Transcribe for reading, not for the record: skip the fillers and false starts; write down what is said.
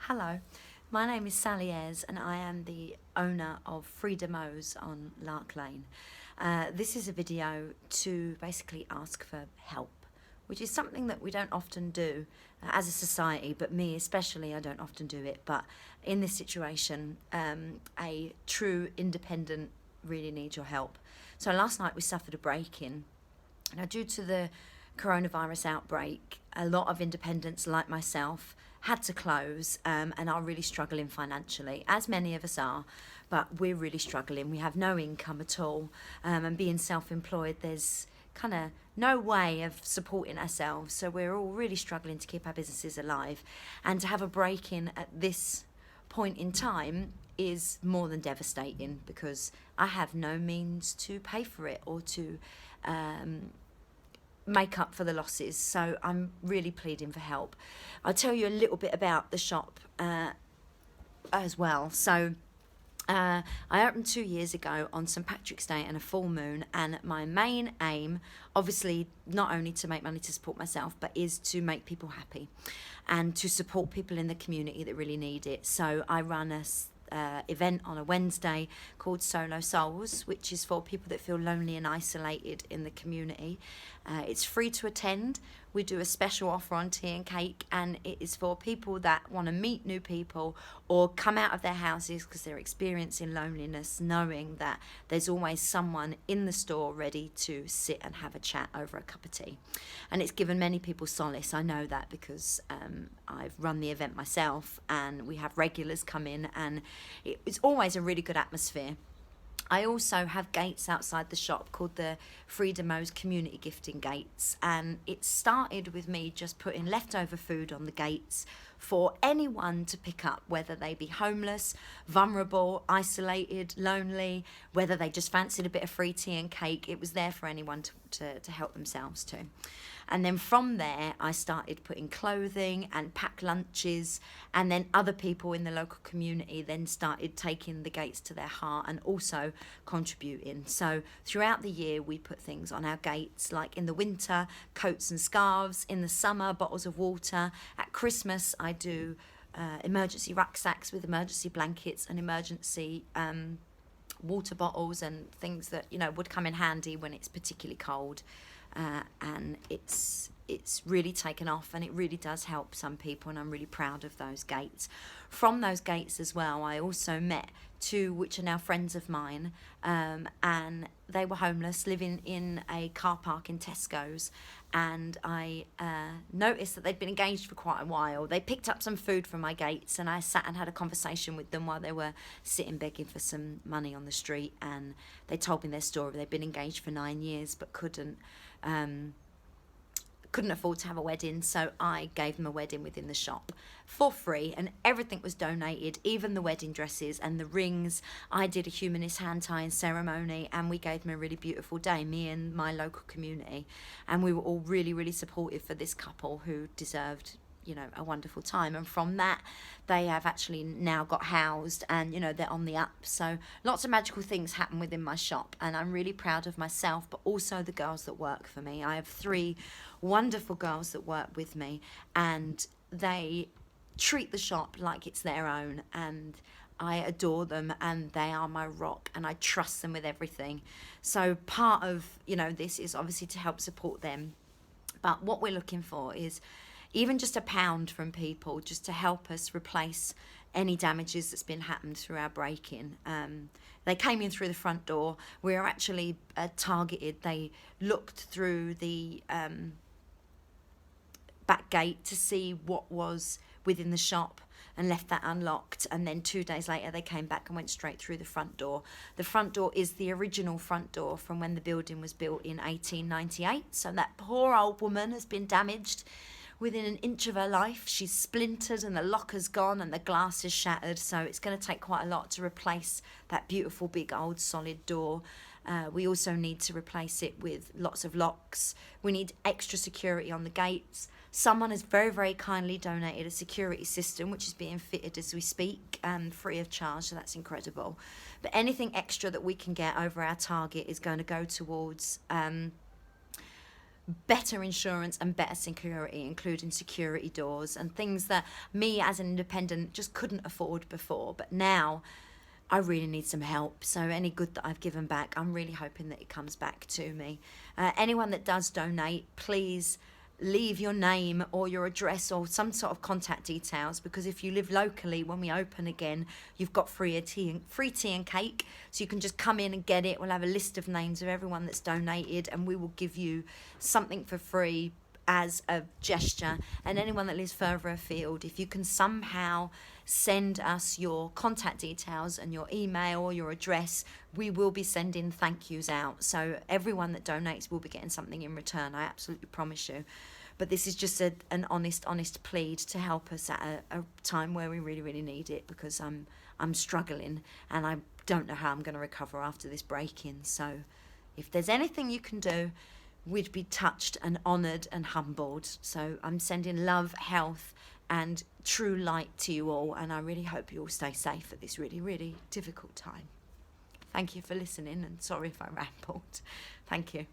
Hello, my name is Sally Ayres and I am the owner of Freedomos on Lark Lane. This is a video to basically ask for help, which is something that we don't often do as a society, but me especially, I don't often do it. But in this situation, a true independent really needs your help. So last night we suffered a break-in. Now, due to the coronavirus outbreak, a lot of independents like myself had to close and are really struggling financially, as many of us are, but we're really struggling. We have no income at all, and being self-employed, there's kind of no way of supporting ourselves, so we're all really struggling to keep our businesses alive. And to have a break-in at this point in time is more than devastating, because I have no means to pay for it or to make up for the losses. So I'm really pleading for help. I'll tell you a little bit about the shop as well. So I opened 2 years ago on St Patrick's Day and a full moon, and my main aim, obviously not only to make money to support myself, but is to make people happy and to support people in the community that really need it. So I run a event on a Wednesday called Solo Souls, which is for people that feel lonely and isolated in the community. It's free to attend. We do a special offer on tea and cake, and it is for people that want to meet new people or come out of their houses because they're experiencing loneliness, knowing that there's always someone in the store ready to sit and have a chat over a cup of tea. And it's given many people solace. I know that because I've run the event myself, and we have regulars come in, and it's always a really good atmosphere. I also have gates outside the shop called the Freedomos Community Gifting Gates, and it started with me just putting leftover food on the gates for anyone to pick up, whether they be homeless, vulnerable, isolated, lonely, whether they just fancied a bit of free tea and cake. It was there for anyone to help themselves too. And then from there, I started putting clothing and packed lunches, and then other people in the local community then started taking the gates to their heart and also contributing. So throughout the year, we put things on our gates, like in the winter, coats and scarves; in the summer, bottles of water; at Christmas, I do emergency rucksacks with emergency blankets and emergency water bottles and things that, you know, would come in handy when it's particularly cold. And it's really taken off, and it really does help some people, and I'm really proud of those gates. From those gates as well, I also met two which are now friends of mine, and they were homeless, living in a car park in Tesco's, and I noticed that they'd been engaged for quite a while. They picked up some food from my gates, and I sat and had a conversation with them while they were sitting begging for some money on the street, and they told me their story. They'd been engaged for 9 years but couldn't afford to have a wedding, so I gave them a wedding within the shop for free, and everything was donated, even the wedding dresses and the rings. I did a humanist hand tying ceremony, and we gave them a really beautiful day, me and my local community, and we were all really, really supportive for this couple who deserved, you know, a wonderful time. And from that, they have actually now got housed, and, you know, they're on the up. So lots of magical things happen within my shop, and I'm really proud of myself, but also the girls that work for me. I have 3 wonderful girls that work with me, and they treat the shop like it's their own, and I adore them, and they are my rock, and I trust them with everything. So part of, you know, this is obviously to help support them, but what we're looking for is even just £1 from people, just to help us replace any damages that's been happened through our break-in. They came in through the front door. We were actually targeted. They looked through the back gate to see what was within the shop and left that unlocked, and then 2 days later they came back and went straight through the front door. The front door is the original front door from when the building was built in 1898, so that poor old woman has been damaged within an inch of her life. She's splintered, and the locker's gone, and the glass is shattered, so it's going to take quite a lot to replace that beautiful big old solid door. We also need to replace it with lots of locks. We need extra security on the gates. Someone has very, very kindly donated a security system which is being fitted as we speak, free of charge, so that's incredible. But anything extra that we can get over our target is going to go towards better insurance and better security, including security doors and things that me as an independent just couldn't afford before. But now I really need some help. So any good that I've given back, I'm really hoping that it comes back to me. Anyone that does donate, please leave your name or your address or some sort of contact details, because if you live locally, when we open again, you've got free tea and cake, so you can just come in and get it. We'll have a list of names of everyone that's donated, and we will give you something for free as a gesture. And anyone that lives further afield, if you can somehow send us your contact details and your email or your address, we will be sending thank yous out. So everyone that donates will be getting something in return, I absolutely promise you. But this is just an honest plead to help us at a time where we really, really need it, because I'm struggling and I don't know how I'm going to recover after this break-in. So if there's anything you can do, we'd be touched and honoured and humbled. So I'm sending love, health and true light to you all, and I really hope you all stay safe at this really, really difficult time. Thank you for listening, and sorry if I rambled. Thank you.